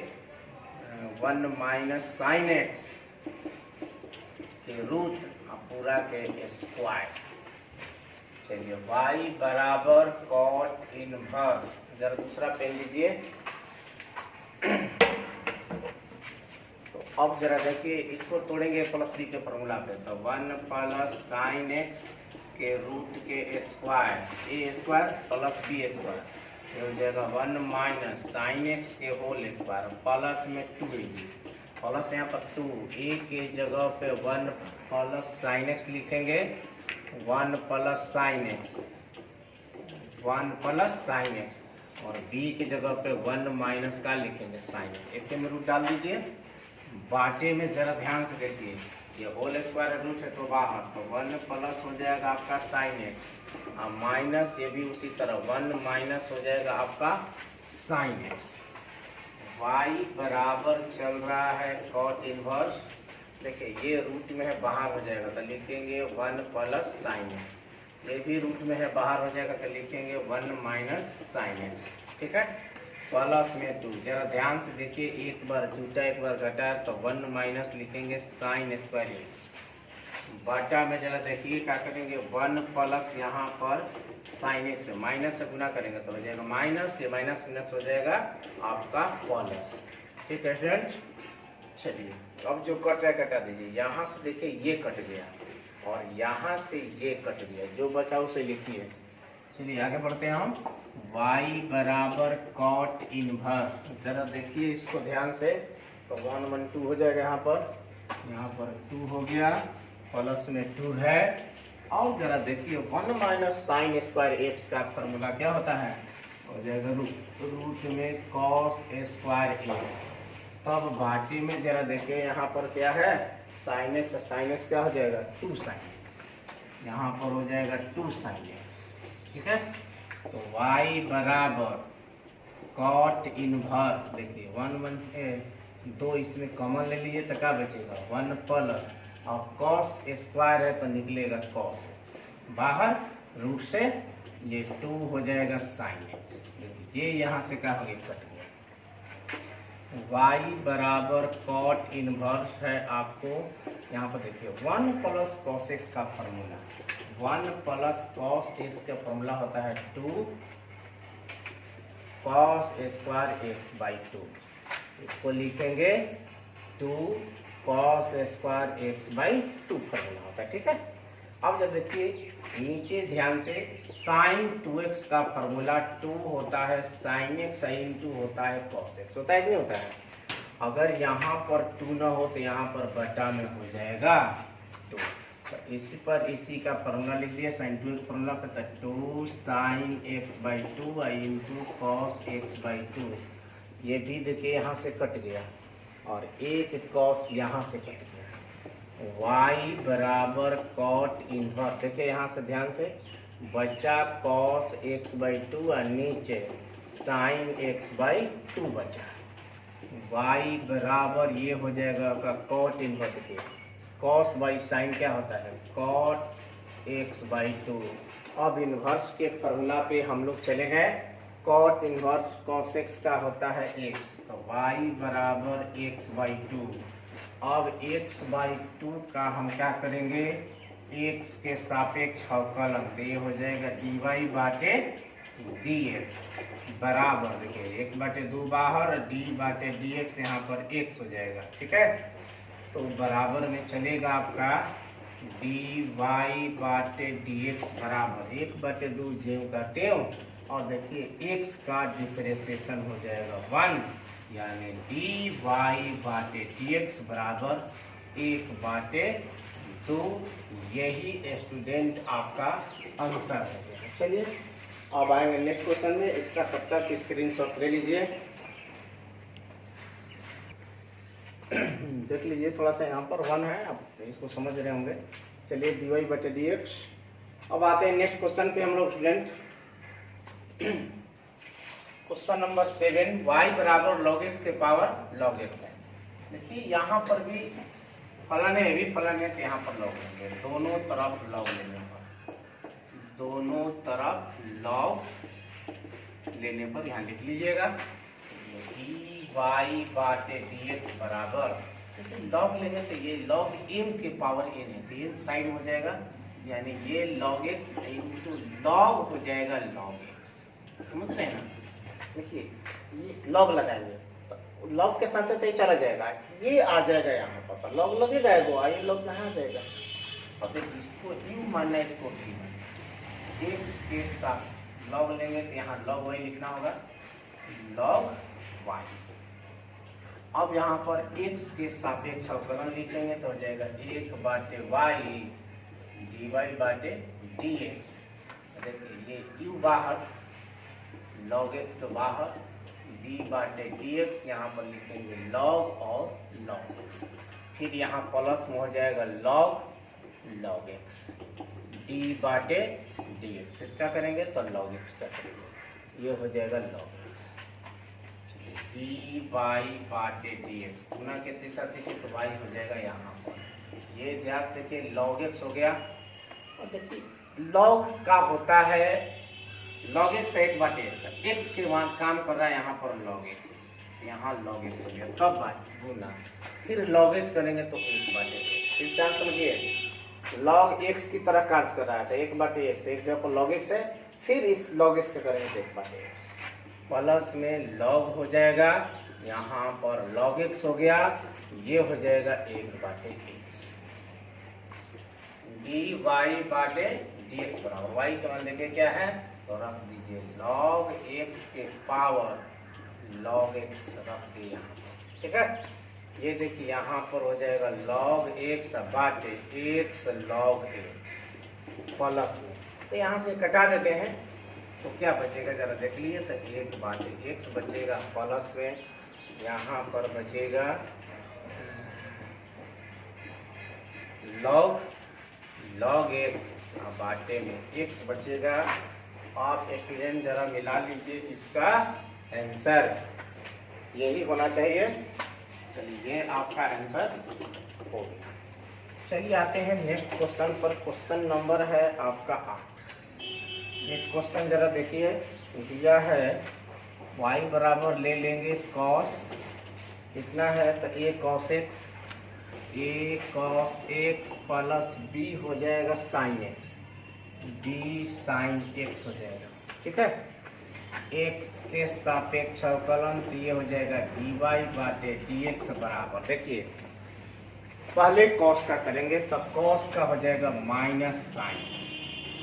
1 - sin x के रूट पूरा के स्क्वायर। चलिए y बराबर कॉट इनवर्स, जरा दूसरा पेन लीजिए। तो अब जरा देखिए इसको तोड़ेंगे प्लस बी के फॉर्मूला पे, तो 1 + sin x के रूट के स्क्वायर, ए स्क्वायर प्लस बी स्क्वायर, ये हो जाएगा 1 - sin x के होल स्क्वायर, प्लस में 2ab, प्लस यहाँ पर 2, ए के जगह पे 1 + sin x लिखेंगे, 1 + sin x, 1 + sin x, और b के जगह पे 1 - का लिखेंगे sin x। एक में रूट डाल दीजिए, बाटे में जरा ध्यान से देखिए, ये होल स्क्वायर रूट है तो बाहर, तो 1 प्लस हो जाएगा आपका sin x और माइनस ये भी उसी तरह 1 - हो जाएगा आपका sin x। y बराबर चल रहा है कॉट इनवर्स, देखिए ये रूट में है बाहर हो जाएगा तो लिखेंगे 1 + sin x, ये भी रूट में है बाहर हो जाएगा तो लिखेंगे 1 - sin x। ठीक है, प्लस में 2, जरा ध्यान से देखिए, एक बार जुटा एक बार घटा, तो 1 - लिखेंगे sin स्क्वायर x, बाटा में जरा देखिए क्या करेंगे 1 प्लस यहाँ पर sin x माइनस से गुना करेंगे तो हो जाएगा माइनस, ये माइनस माइनस हो जाएगा आपका प्लस। ठीक है फ्रेंड्स, चलिए अब जो कट रहा है कटा दीजिए, यहाँ से देखिए ये कट गया और यहाँ से ये कट गया, जो बचा उसे लिखिए। चलिए आगे बढ़ते हैं हम। y बराबर कॉट इनवर्स, जरा देखिए इसको ध्यान से, तो 1 1 2 हो जाएगा, यहाँ पर 2 हो गया, प्लस में 2 है, और जरा देखिए 1 - sin स्क्वायर x का फॉर्मूला क्या होता है, हो जाएगा रूट में cos स्क्वायर x, तब बाटी में जरा देखिए यहाँ पर क्या है sin x क्या हो जाएगा 2 sin x, यहाँ पर हो जाएगा 2 sin x। ठीक है, तो y बराबर कॉट इनवर्स, देखिए 1 1 2 इसमें कॉमन ले लीजिए तो क्या बचेगा 1 प्लस, और cos स्क्वायर है तो निकलेगा cos, बाहर रूट से ये 2 हो जाएगा साइन एक्स। ये यहाँ से क्या हो गया, कट गया। y बराबर कॉट इनवर्स है आपको यहाँ पर देखिए 1 प्लस कॉस एक्स का फॉर्मूला, 1 प्लस कॉस एक्स का फॉर्मूला होता है 2 कॉस स्क्वायर एक्स बाई 2। इसको लिखेंगे 2 cos square x by 2 formula होता है, ठीक है। अब जब देखिए नीचे ध्यान से साइन 2x का फॉर्मूला 2 होता है साइन एक्स, साइन 2 होता है कॉस एक्स, होता है कि नहीं होता है। अगर यहाँ पर 2 ना हो तो यहाँ पर बटा में हो जाएगा 2। तो इसी पर इसी का फॉर्मूला लिख दिया, साइन 2 का फॉर्मूला पता है 2 sine x by 2 into cos x by 2। ये भी देखिए यहाँ से कट गया और एक कॉस यहाँ से कट गया। y बराबर कॉट इनवर्स, देखिए यहाँ से ध्यान से बचा कॉस एक्स बाई 2 और नीचे साइन एक्स बाई 2 बचा। y बराबर ये हो जाएगा आपका कॉट इनवर्स, देखिए कॉस बाई साइन क्या होता है, कॉट एक्स बाई 2। अब इनवर्स के फॉर्मूला पे हम लोग चले गए, कॉट इनवर्स कॉस एक्स का होता है x, तो y बराबर एक्स बाई 2। अब x बाई 2 का हम क्या करेंगे, x के सापेक्ष अवकलन, तो ये हो जाएगा dy बाटे dx बराबर, देखिए 1 बाटे 2 बाहर और d बाटे dx यहाँ पर x हो जाएगा, ठीक है। तो बराबर में चलेगा आपका dy बाटे dx बराबर 1 बाटे 2 ज्यों का त्यों, और देखिए x का डिफरेंशिएशन हो जाएगा 1, यानी dy बाटे dx बराबर 1 बाटे 2। यही स्टूडेंट आपका आंसर है। चलिए अब आएंगे नेक्स्ट क्वेश्चन में, इसका तब तक स्क्रीनशॉट ले लीजिए, देख लीजिए थोड़ा सा यहाँ पर 1 है, आप इसको समझ रहे होंगे। चलिए dy बटे dx। अब आते हैं नेक्स्ट क्वेश्चन पे हम लोग स्टूडेंट। क्वेश्चन नंबर 7, y बराबर लॉग एक्स के पावर लॉग एक्स है। देखिए यहाँ पर भी फलन है, भी फलन है, तो यहाँ पर लॉग लेंगे, दोनों तरफ लॉग लेने पर, दोनों तरफ लॉग लेने पर यहाँ लिख लीजिएगा dy बाटे dx बराबर, लॉग लेंगे तो ये लॉग m के पावर n है, तो ये साइन हो जाएगा, यानी ये लॉग x इंटू लॉग हो जाएगा लॉग x। समझ रहे हैं ना, देखिए ये लॉग लगाएंगे तो लॉग के साथ तो ये चला जाएगा, ये आ जाएगा यहाँ पर, तो लॉग लगेगा एगो, ये लॉग कहाँ जाएगा। अब इसको u मानना है, इसको v मानना, x के साथ लॉग लेंगे तो यहाँ लॉग y लिखना होगा, लॉग y। अब यहाँ पर x के सापेक्ष अवकलन लिखेंगे तो हो जाएगा 1 बाटे y dy बाटे dx। देखिए ये u बाहर, log x तो बाहर, d बाटे dx यहाँ पर लिखेंगे log और log x, फिर यहाँ प्लस में हो जाएगा log x, d बाटे dx, इसका करेंगे तो log x का करेंगे, ये हो जाएगा log x। dy बाटे dx गुना के साथ तो y हो जाएगा यहाँ पर, ये ध्यान देखिए log x हो गया। और देखिए log का होता है log x का 1 बाटे x के वहाँ काम कर रहा है, यहाँ पर log x, यहाँ log x हो गया, कब बाटे गुना, फिर log x करेंगे तो 1 बाटे x। इस ध्यान समझिए log x की तरह कार्य कर रहा है, 1 बाटे x, एक जगह पर log x है, फिर इस log x का करेंगे तो 1 बाटे x, प्लस में log हो जाएगा, यहाँ पर log x हो गया, ये हो जाएगा 1 बाटे x, dy बाटे dx बराबर y का मान देखिए क्या है, तो रख दीजिए log x के पावर log x रख दिए यहाँ, ठीक है। ये देखिए यहाँ पर हो जाएगा log x बाटे x log x प्लस में, तो यहाँ से कटा देते हैं तो क्या बचेगा जरा देख लीजिए, तो 1 बाटे x बचेगा, प्लस में यहाँ पर बचेगा log x बाटे में x बचेगा। आप स्टूडेंट जरा मिला लीजिए, इसका आंसर यही होना चाहिए। चलिए आपका आंसर हो गया। चलिए आते हैं नेक्स्ट क्वेश्चन पर, क्वेश्चन नंबर है आपका 8। एक क्वेश्चन जरा देखिए, दिया है y बराबर ले लेंगे cos कितना है, तो a cos x plus b हो जाएगा sin x, b sin x हो जाएगा। ठीक है, x के सापेक्ष अवकलन, तो ये हो जाएगा dy बाटे dx बराबर, देखिए पहले cos का करेंगे तो cos का हो जाएगा माइनस साइन,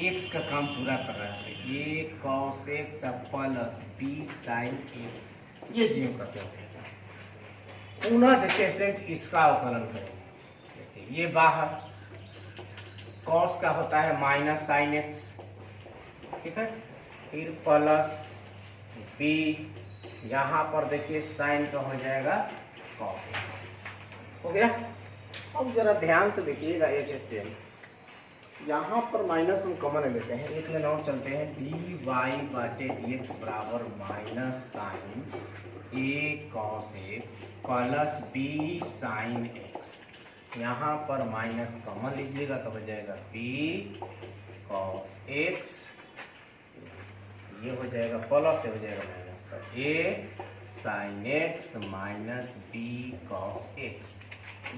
x का काम पूरा कर रहा है, a cos x plus b sin x, ये जीव करते हो। पुनः देखिए स्टूडेंट इसका अवकलन करेंगे, देखिए ये बाहर cos का होता है माइनस साइन x, ठीक है, फिर प्लस b, यहाँ पर देखिए साइन का हो जाएगा cos x, हो गया। अब जरा ध्यान से देखिएगा, एक स्टेप यहाँ पर माइनस हम कॉमन लेते हैं, एक में और चलते हैं, डी वाई बाटे डी एक्स बराबर minus sine A cos X plus B sine X, यहाँ पर माइनस कॉमन लीजिएगा तो हो जाएगा बी कॉस एक्स, ये हो जाएगा प्लस, हो जाएगा माइनस, तो A sine X minus B cos X,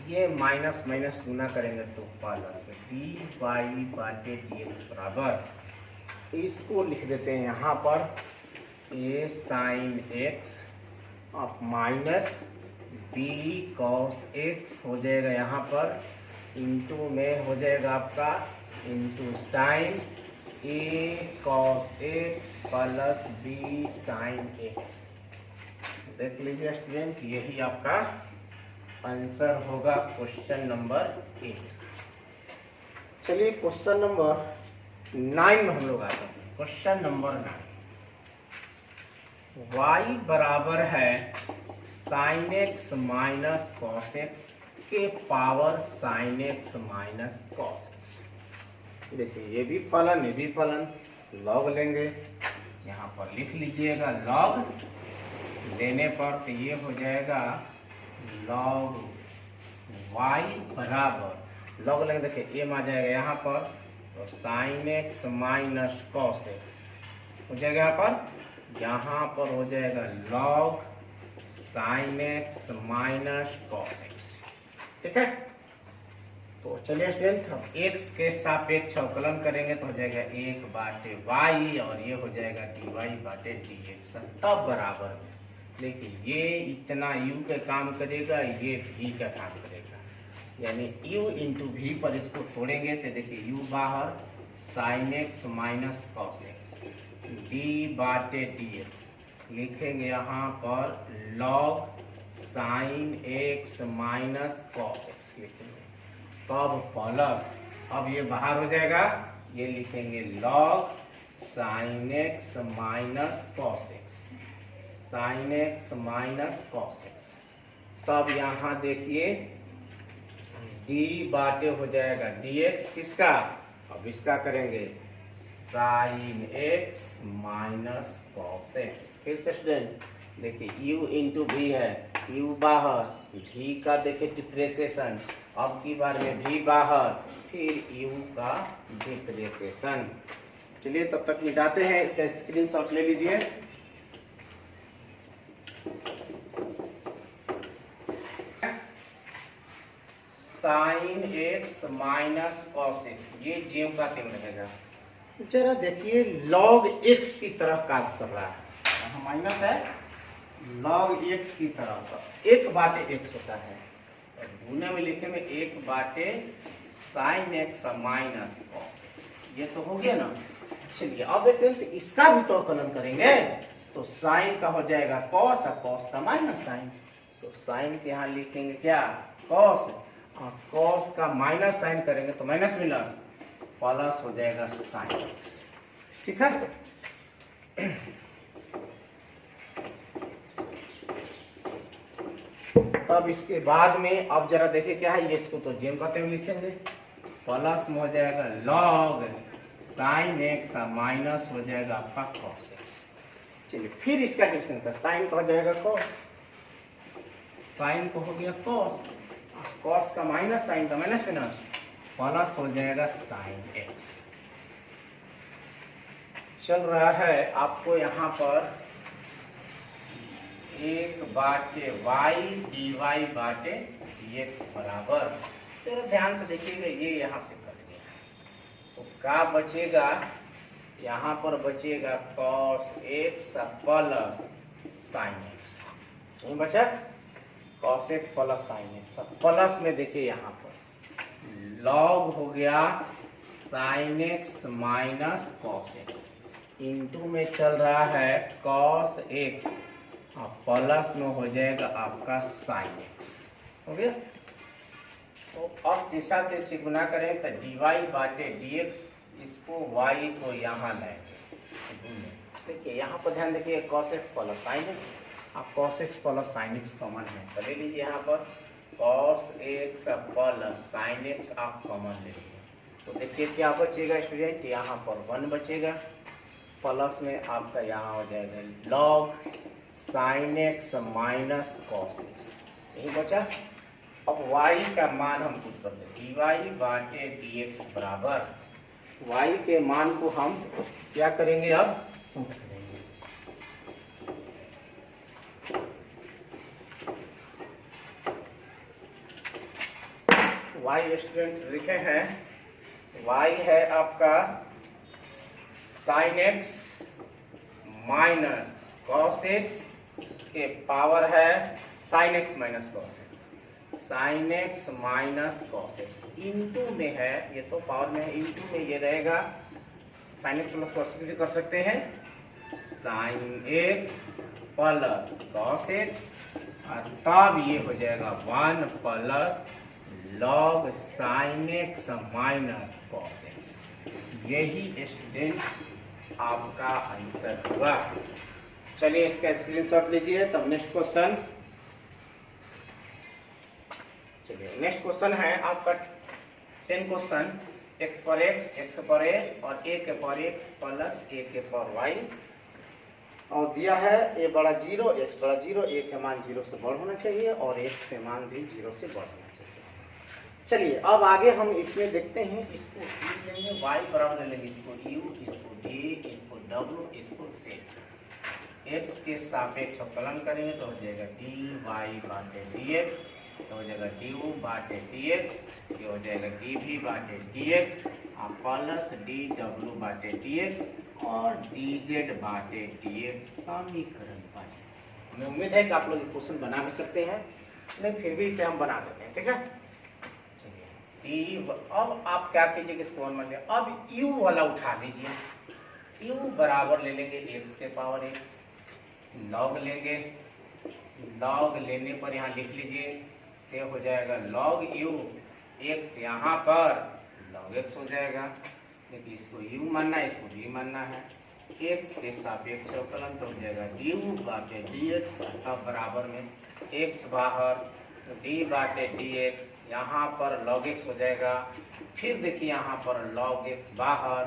ये माइनस माइनस गुना करेंगे तो प्लस डी वाई बाटे डी एक्स बराबर, इसको लिख देते हैं यहाँ पर ए साइन एक्स अब माइनस बी कॉस एक्स हो जाएगा, यहाँ पर इंटू में हो जाएगा आपका into sine A cos X plus B sine X. देख लीजिए स्टूडेंट, यही आपका आंसर होगा क्वेश्चन नंबर 8। चलिए क्वेश्चन नंबर 9 में हम लोग आते हैं। क्वेश्चन नंबर 9, y बराबर है sine X minus cos X के power sine X minus cos X. देखिए ये भी फलन, ये भी फलन, लॉग लेंगे, यहाँ पर लिख लीजिएगा लॉग लेने पर, तो ये हो जाएगा लॉग y बराबर, लॉग लेंगे, देखिए a में आ जाएगा यहाँ पर, तो sign X minus cos X हो जाएगा, यहाँ पर हो जाएगा log sign X minus cos x. ठीक है, तो चलिए स्टूडेंट हम x के सापेक्ष अवकलन करेंगे तो हो जाएगा 1 बाटे y और ये हो जाएगा dy बाटे dx, तब बराबर में देखिए ये इतना u का काम करेगा, ये v का काम करेगा, यानी u इंटू v पर इसको तोड़ेंगे तो देखिए u बाहर sign X minus cos x D बाटे डी एक्स, लिखेंगे यहाँ पर log sign X minus cos x लिखेंगे, तब प्लस, अब ये बाहर हो जाएगा, ये लिखेंगे log sign X minus cos x, sign X minus cos x, तब यहाँ देखिए d बाटे हो जाएगा dx किसका, अब इसका करेंगे sign X minus cos x. फिर से स्टूडेंट देखिए u इंटू v है, u बाहर, v का देखिए डिप्रेसिएशन, अब की बार में v बाहर, फिर u का डिप्रेसिएशन। चलिए तब तक मिटाते हैं, इसका स्क्रीनशॉट ले लीजिए। Sign X minus cos X, ये ज्यों का त्यों रहेगा। जरा देखिए लॉग एक्स की तरफ काज कर रहा है, माइनस है, लॉग एक्स की तरफ, एक बाटे एक्स होता है, गुने में लिखे में 1 बाटे sign X minus cos X, ये तो हो गया ना। चलिए अब देखते हैं इसका भी तो अवकलन करेंगे, तो साइन का हो जाएगा कॉस और कॉस का माइनस साइन, तो साइन के यहाँ लिखेंगे क्या कॉस, और कॉस का माइनस साइन करेंगे तो माइनस माइनस प्लस हो जाएगा साइन एक्स। ठीक है, तब इसके बाद में अब जरा देखिए क्या है, ये इसको तो जेम कहते हैं, लिखेंगे प्लस में हो जाएगा लॉग साइन एक्स माइनस हो जाएगा आपका कॉस एक्स। चलिए फिर इसका डिफरेंस था, साइन का हो जाएगा कॉस, साइन को हो गया कॉस, कॉस का माइनस, साइन का माइनस माइनस प्लस हो जाएगा साइन एक्स। चल रहा है आपको यहाँ पर 1/y dy बाटे dx बराबर, जरा ध्यान से देखिएगा, ये यहाँ से कट गया तो क्या बचेगा, यहाँ पर बचेगा cos x plus sin x, नहीं बचा cos x plus sin x, plus में देखिए यहाँ पर log हो गया sin x minus cos x, into में चल रहा है cos x, प्लस में हो जाएगा आपका sin x, हो गया। तो अब तीसरा तीसरी गुना करें तो dy बाटे dx, इसको y को यहाँ लाएंगे, देखिए यहाँ पर ध्यान देखिए cos x plus sin x, आप cos x plus sin x common है तो ले लीजिए, यहाँ पर cos x plus sin x आप कॉमन ले लीजिए, तो देखिए क्या बचेगा स्टूडेंट, यहाँ पर 1 बचेगा, प्लस में आपका यहाँ हो जाएगा log sin x minus cos x, यही बचा। अब y का मान हम पुट कर दें, dy बाटे dx बराबर, y के मान को हम क्या करेंगे, अब पुट करेंगे। y स्टूडेंट लिखे हैं, y है आपका sin x minus cos x के पावर है sin x minus cos x, sin x minus cos x into में है, ये तो पावर में है, इंटू में ये रहेगा sin x plus cos x भी कर सकते हैं, sin x plus cos x, और तब ये हो जाएगा 1 plus log sin x minus cos x, यही स्टूडेंट आपका आंसर होगा। चलिए इसका स्क्रीनशॉट लीजिए। तब नेक्स्ट क्वेश्चन, चलिए नेक्स्ट क्वेश्चन है आपका 10 क्वेश्चन, x पर x, x पर a और a के पर x प्लस a के पर y, और दिया है a बड़ा 0, x बड़ा 0, a के मान 0 से बड़ा होना चाहिए और x के मान भी 0 से बड़ा होना चाहिए। चलिए अब आगे हम इसमें देखते हैं, इसको u लेंगे, y बराबर ले लेंगे, इसको u, इसको d, इसको w, इसको z, x के सापेक्ष अवकलन करेंगे तो हो जाएगा dy बाटे dx, तो हो जाएगा du बाटे dx, ये हो जाएगा dv बाटे dx प्लस dw बाटे dx और dz बाटे dx, समीकरण पाए। हमें उम्मीद है कि आप लोग क्वेश्चन बना भी सकते हैं, नहीं फिर भी इसे हम बना देते हैं, ठीक है। चलिए अब आप क्या कीजिए, इसको मान लिया, अब u वाला उठा लीजिए, u बराबर ले लेंगे x के पावर x, log लेंगे, log लेने पर यहाँ लिख लीजिए, ये हो जाएगा log u, x यहाँ पर log x हो जाएगा, देखिए इसको u मानना है, इसको v मानना है, x के सापेक्ष अवकलन तो हो जाएगा du बाटे dx, तब बराबर में x बाहर, d बाटे dx, यहाँ पर log x हो जाएगा, फिर देखिए यहाँ पर log x बाहर,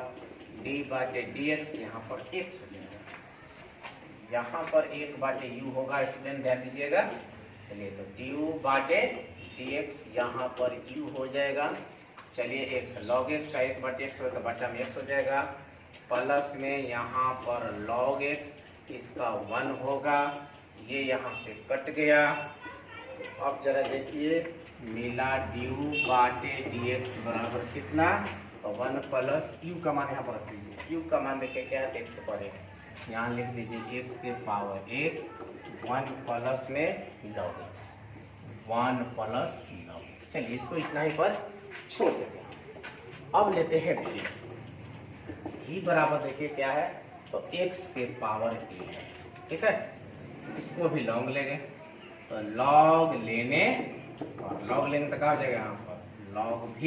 d बाटे dx, यहाँ पर x हो जाएगा, यहाँ पर 1 बाटे u होगा, स्टूडेंट ध्यान दीजिएगा। चलिए तो du बाटे dx, यहाँ पर u हो जाएगा, चलिए x log x का 1 बाटे x होगा, बटा में x हो जाएगा, प्लस में यहाँ पर log x, इसका 1 होगा, ये यहाँ से कट गया, तो अब जरा देखिए मिला du बाटे dx बराबर कितना, तो 1 प्लस u का मान यहाँ पर रख दीजिए, u का मान देखिए क्या है, x के पावर x, यहाँ लिख दीजिए x के पावर x, 1 प्लस में log x, 1 plus log x। चलिए इसको इतना ही पर छोड़ देते हैं। अब लेते हैं v बराबर देखिए क्या है, तो x के पावर a है, ठीक है, इसको भी log लेंगे, तो log लेने और log लेंगे तो कहा जाएगा यहाँ पर log v,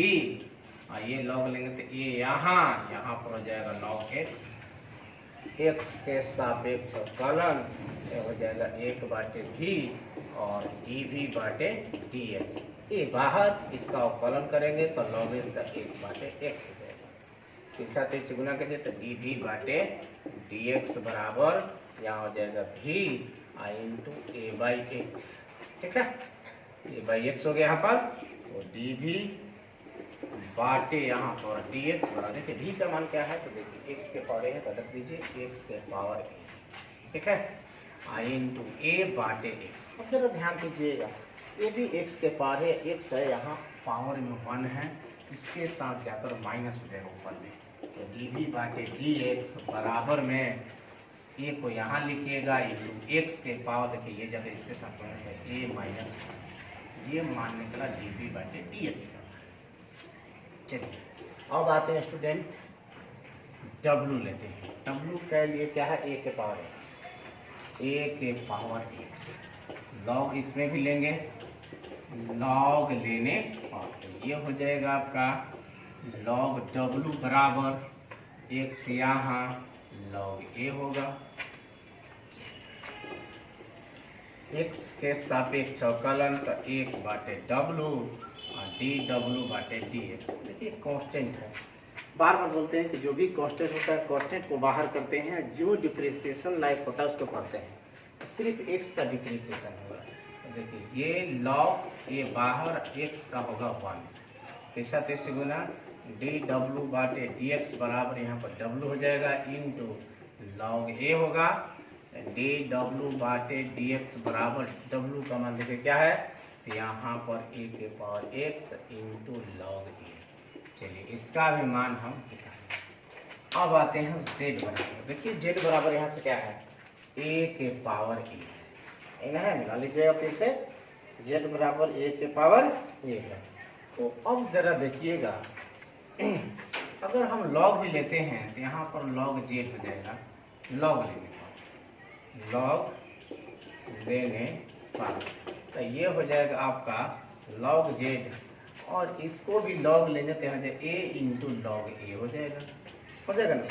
ये log लेंगे तो ये यहाँ पर हो जाएगा log x, x के सापेक्ष अवकलन हो जाएगा 1 बाटे v और dv बाटे dx, ये बाहर, इसका अवकलन करेंगे तो log x का 1 बाटे x हो जाएगा, इसके साथ एक गुना करिए तो dv बाटे dx बराबर यहाँ हो जाएगा v into a by x, ठीक है, a बाई x हो गया यहाँ पर, तो dv बाटे यहाँ पर डी एक्स बना, देखिए डी का मान क्या है, तो देखिए एक्स के पावर ए है तो रख दीजिए एक्स के पावर ए, ठीक है, आई इंटू ए बाटे एक्स। अब जरा ध्यान दीजिएगा, ये भी एक्स के पावर है, एक्स है यहाँ पावर में 1 है, इसके साथ जाकर माइनस हो जाएगा ऊपर में, तो डी बी बाटे डी एक्स बराबर में ए को यहाँ लिखिएगा इंटू एक्स के पावर, देखिए ये जगह इसके साथ है ए माइनस, ये मान निकला डी बी बाटे डी एक्स का। चलिए अब आते हैं स्टूडेंट, डब्लू लेते हैं। डब्लू के लिए क्या है, ए के पावर एक्स, ए के पावर एक्स, लॉग इसमें भी लेंगे, लॉग लेने और तो ये हो जाएगा आपका लॉग डब्लू बराबर एक्स यहाँ लॉग ए होगा, एक्स के सापेक्ष अवकलन का एक बाटे डब्लू और डी डब्लू बाटे डी एक्स। देखिए कांस्टेंट है, बार बार बोलते हैं कि जो भी कांस्टेंट होता है कांस्टेंट को बाहर करते हैं, जो डिप्रिसिएशन लायक होता है उसको पढ़ते हैं, सिर्फ एक्स का डिप्रिसिएशन होगा। तो देखिए ये लॉग ये बाहर एक्स का होगा 1, तीसरा 30 गुना डी डब्लू बाटे डी एक्स बराबर यहाँ पर डब्लू हो जाएगा इंटू लॉग ए होगा, डी डब्लू बाटे डी एक्स बराबर डब्लू का मान देखिए क्या है, तो यहाँ पर ए के पावर एक्स इंटू लॉग ए। चलिए इसका भी मान हम निकालेंगे। अब आते हैं जेड बराबर, देखिए जेड बराबर यहाँ से क्या है, ए के पावर ए है, मिला लीजिए आप इसे, जेड बराबर ए के पावर ए है। तो अब जरा देखिएगा, अगर हम लॉग भी लेते हैं तो यहाँ पर लॉग जेड हो जाएगा, लॉग लेने पर, लॉग लेने पर तो ये हो जाएगा आपका लॉग जेड, और इसको भी लॉग लेंगे तो यहाँ ए इंटू लॉग ए हो जाएगा ना।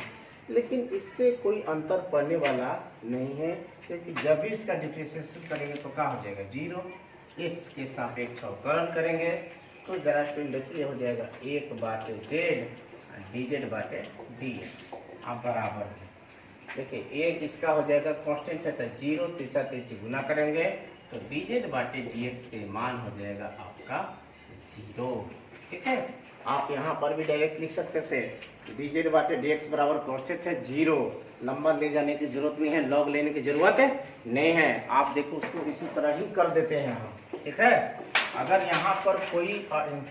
लेकिन इससे कोई अंतर पड़ने वाला नहीं है, क्योंकि जब भी इसका डिफरेंशिएशन करेंगे तो क्या हो जाएगा 0, एक्स के सापेक्ष अवकलन करेंगे तो जरा स्टूडेंट देखिए हो जाएगा 1 बाटे जेड डी जेड बाटे डी एक्स, आप बराबर है। देखिए एक इसका हो जाएगा कांस्टेंट है तो 0, तीसरा तीसरी गुना करेंगे तो डी जेड बाटे डी एक्स के मान हो जाएगा आपका 0, ठीक है। आप यहाँ पर भी डायरेक्ट लिख सकते थे डी जेड बाटे डी एक्स बराबर कांस्टेंट है 0, नंबर ले जाने की जरूरत नहीं है, लॉग लेने की जरूरत है नहीं है। आप देखो उसको इसी तरह ही कर देते हैं हम, ठीक है। अगर यहाँ पर कोई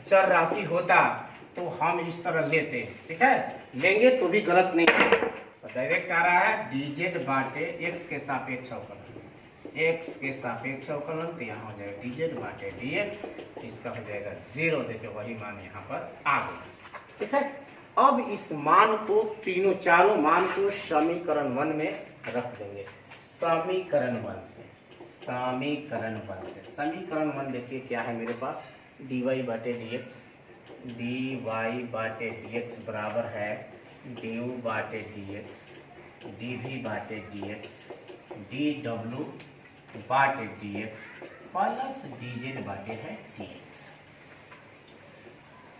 चर राशि होता तो हम इस तरह लेते, ठीक है, लेंगे तो भी गलत नहीं है। तो डायरेक्ट आ रहा है डी जेड बाटे एक्स के सापेक्ष अवकलन, एक्स के सापेक्ष अवकलन, तो यहाँ हो जाएगा डी जेड बाटे डी एक्स, इसका हो जाएगा 0। देखिए वही मान यहाँ पर आ गया, ठीक है। अब इस मान को चारों मान को समीकरण 1 में रख देंगे, समीकरण 1 देखिए क्या है मेरे पास, डी वाई बाटे डी एक्स बराबर है डी यू बाटे डी एक्स, डी वी बाटे डी एक्स, डी डब्ल्यू बाटे D x plus D Z बाटे है डी एक्स।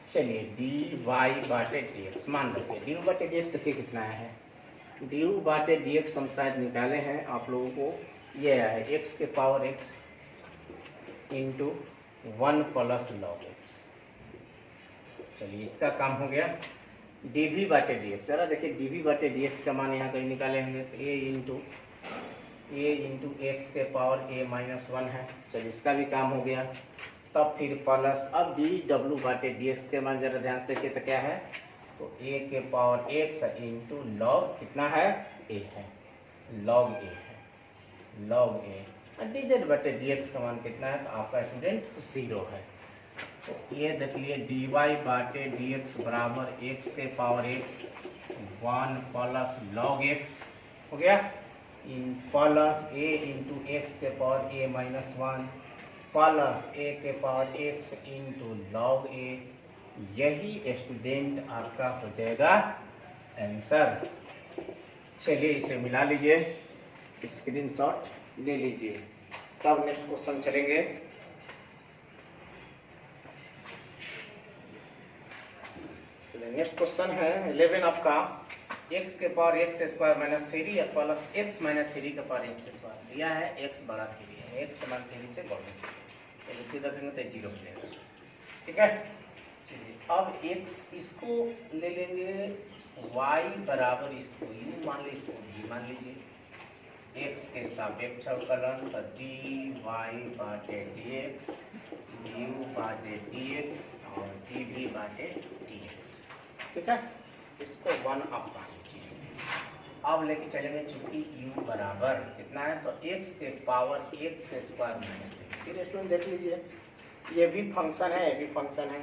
चलिए डी वाई बाटे डी एक्स मान रखिए, डी यू बाटे डी एक्स देखिए कितना है, डी यू बाटे डी एक्स हम शायद निकाले हैं आप लोगों को, ये है एक्स के power x into 1 plus log x. चलिए इसका काम हो गया। डी वी बाटे डी एक्स, जरा देखिए डी वी बाटे डी एक्स का मान यहाँ कहीं निकाले होंगे तो ए इंटू एक्स के पावर ए माइनस 1 है। चलिए इसका भी काम हो गया। तब फिर प्लस, अब डी डब्ल्यू बाटे डी एक्स के मान जरा ध्यान से देखिए तो क्या है, तो ए के पावर एक्स इंटू लॉग कितना है ए है, लॉग ए है, लॉग ए। डी जेड बटे डी एक्स का मान कितना है, तो आपका स्टूडेंट 0 है। तो ये देख लिए डी वाई बाटे डी एक्स बराबर एक्स के power x 1 plus log x हो गया, in plus A into x के पावर ए माइनस 1 प्लस ए के पावर एक्स इंटू लॉग ए। यही स्टूडेंट आपका हो जाएगा आंसर। चलिए इसे मिला लीजिए, स्क्रीनशॉट ले लीजिए, तब नेक्स्ट क्वेश्चन चलेंगे। नेक्स्ट क्वेश्चन है 11 आपका, x के power x square minus 3 plus x minus 3 का पावर x स्क्वायर दिया है, x बड़ा 3 है, x समान 3 से बढ़ने से तो रखेंगे तो 0 हो जाएगा, ठीक है। अब x इसको ले लेंगे y बराबर इसको u मान लीजिए, इसको v मान लीजिए। x के सापेक्ष अवकलन तो dy बाटे dx, du बाटे dx और dv बाटे dx। ठीक है, इसको 1 अप मान लीजिए। अब लेके चलेंगे चूंकि u बराबर कितना है तो x के पावर x स्क्वायर माइनस। फिर स्टूडेंट देख लीजिए, ये भी फंक्शन है, ये भी फंक्शन है।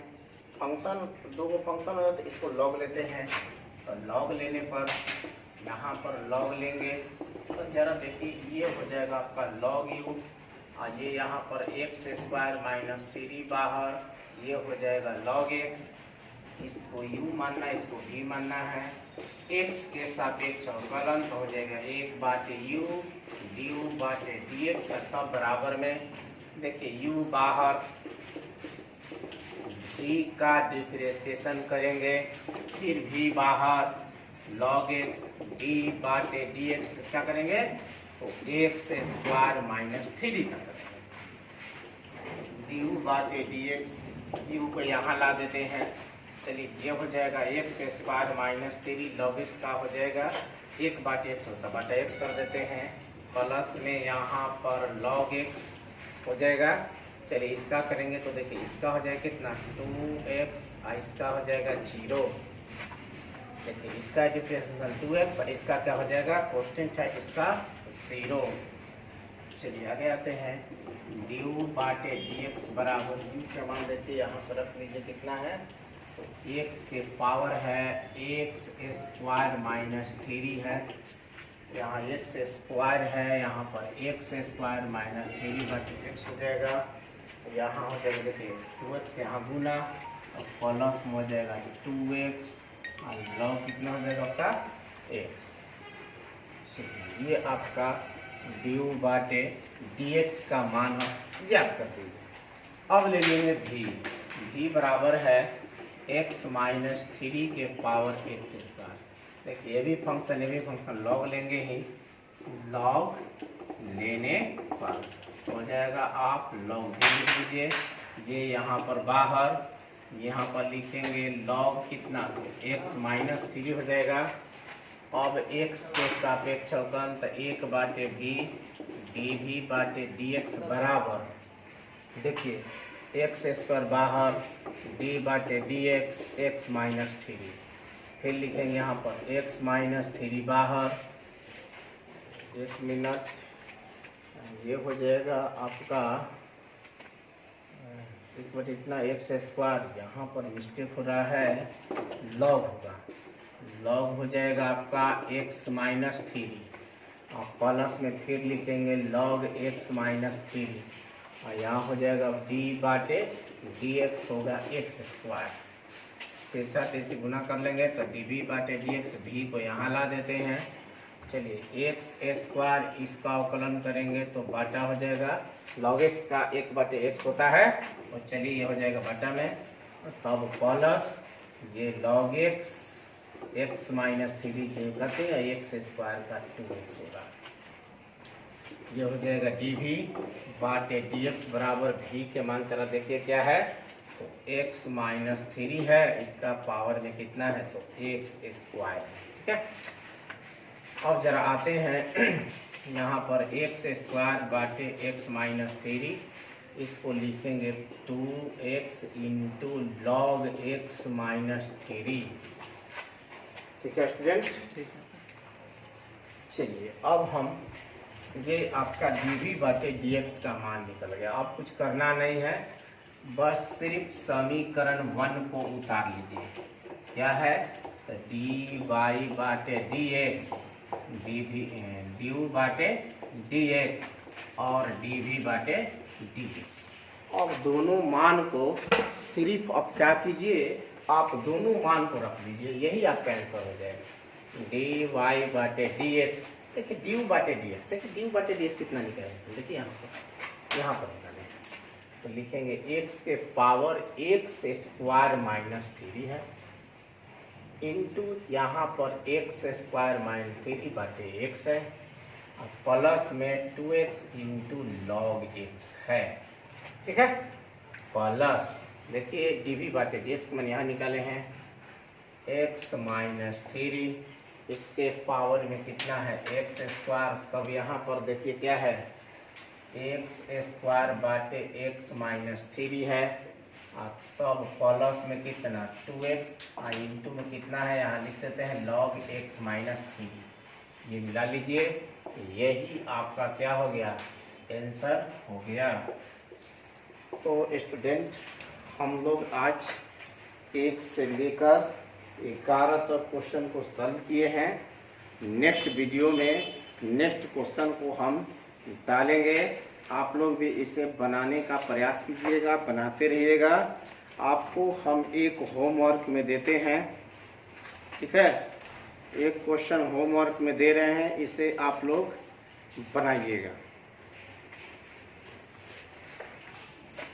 फंक्शन दो को फंक्शन हो तो इसको लॉग लेते हैं, तो लॉग लेने पर यहाँ पर लॉग लेंगे तो जरा देखिए ये हो जाएगा आपका लॉग यू, और ये यहाँ पर एक्स स्क्वायर माइनस 3 बाहर, ये हो जाएगा लॉग एक्स। इसको u मानना है, इसको v मानना है। x के सापेक्ष अवकलन तो हो जाएगा 1 बाटे u du बाटे dx, तब बराबर में देखिए u बाहर, v का डिफरेंशिएशन करेंगे, फिर v बाहर log x d बाटे dx क्या करेंगे तो x स्क्वायर माइनस 3 का करेंगे, du बाटे dx, u को यहाँ ला देते हैं। चलिए ये हो जाएगा x square minus 3 log x का हो जाएगा 1 बाटे x होता बाटा x कर देते हैं, प्लस में यहाँ पर log x हो जाएगा। चलिए इसका करेंगे तो देखिए इसका हो जाएगा कितना 2x, इसका हो जाएगा 0। देखिए इसका डिफरेंशिएशन 2x, इसका क्या हो जाएगा कांस्टेंट है इसका 0। चलिए आगे आते हैं, du बाटे dx बराबर u का मान देखिए यहाँ से रख लीजिए कितना है तो x के पावर है x स्क्वायर माइनस 3 है, यहाँ x स्क्वायर है, यहाँ पर x स्क्वायर माइनस 3 बटे x हो जाएगा। यहाँ हो जाएगा देखिए 2x यहाँ गुना और प्लस में हो जाएगा 2x और लॉग कितना हो जाएगा आपका x। ये आपका du बाटे dx का मान याद कर दीजिए। अब ले लेंगे v बराबर है x माइनस 3 के पावर x स्क्वायर। देखिए ये भी फंक्शन लॉग लेंगे ही, लॉग लेने पर हो जाएगा आप लॉग भी लिख लीजिए, ये यहाँ पर बाहर, यहाँ पर लिखेंगे लॉग कितना x माइनस 3 हो जाएगा। अब x के सापेक्ष अवकलन तो 1 बाटे v dv बाटे dx बराबर देखिए x स्क्वायर बाहर d बाटे dx x माइनस 3, फिर लिखेंगे यहाँ पर x माइनस 3 बाहर, 1 मिनट, ये हो जाएगा आपका एक बार इतना एक्स स्क्वायर, यहाँ पर मिस्टेक हो रहा है लॉग होगा, लॉग हो जाएगा आपका x माइनस 3 और प्लस में फिर लिखेंगे लॉग x माइनस 3 और यहाँ हो जाएगा d बाटे dx होगा x स्क्वायर, तेसा तेसी गुना कर लेंगे तो dv बाटे dx, v को यहाँ ला देते हैं। चलिए x स्क्वायर इसका अवकलन करेंगे तो बाटा हो जाएगा log x का 1 बाटे x होता है, और चलिए ये हो जाएगा बाटा में, तब प्लस ये log x माइनस 3 के करते हैं x स्क्वायर का 2x होगा, ये हो जाएगा dv बाटे dx बराबर v के मान तरह देखिए क्या है तो x माइनस 3 है, इसका पावर में कितना है तो x स्क्वायर। ठीक है, अब जरा आते हैं यहाँ पर x स्क्वायर बाटे x माइनस 3, इसको लिखेंगे 2x into log x minus 3। ठीक है स्टूडेंट, ठीक है। चलिए अब हम ये आपका dv बाटे dx का मान निकल गया, अब कुछ करना नहीं है, बस सिर्फ समीकरण 1 को उतार लीजिए। क्या है तो dy बाटे dx du बाटे dx और dv बाटे dx। अब दोनों मान को सिर्फ अब क्या कीजिए, आप दोनों मान को रख लीजिए, यही आपका आंसर हो जाएगा dy बाटे dx। देखिए du बाटे dx, देखिए du बाटे dx कितना निकालेंगे, देखिए यहाँ पर निकालें तो लिखेंगे x के पावर x स्क्वायर माइनस 3 है इंटू यहाँ पर x स्क्वायर माइनस 3 बाटे x है और प्लस में 2x इंटू लॉग x है। ठीक है, प्लस देखिए dv बाटे dx मैंने यहाँ निकाले हैं x माइनस 3, इसके पावर में कितना है एक्स स्क्वायर। तब यहाँ पर देखिए क्या है एक्स स्क्वायर बाटे एक्स माइनस 3 है, और तब प्लस में कितना 2x और इंटू में कितना है यहाँ लिख देते हैं log x माइनस 3। ये मिला लीजिए, यही आपका क्या हो गया आंसर हो गया। तो स्टूडेंट हम लोग आज 1 से लेकर 11 तक क्वेश्चन को सॉल्व किए हैं। नेक्स्ट वीडियो में नेक्स्ट क्वेश्चन को हम डालेंगे। आप लोग भी इसे बनाने का प्रयास कीजिएगा, बनाते रहिएगा। आपको हम एक होमवर्क में देते हैं, ठीक है, एक क्वेश्चन होमवर्क में दे रहे हैं, इसे आप लोग बनाइएगा।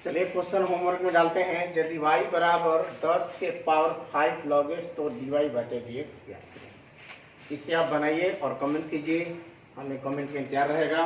चलिए क्वेश्चन होमवर्क में डालते हैं। यदि y बराबर 10 के पावर 5 log x तो dy बटे dx क्या है। इसे आप बनाइए और कमेंट कीजिए, हमें कमेंट में इंतजार रहेगा।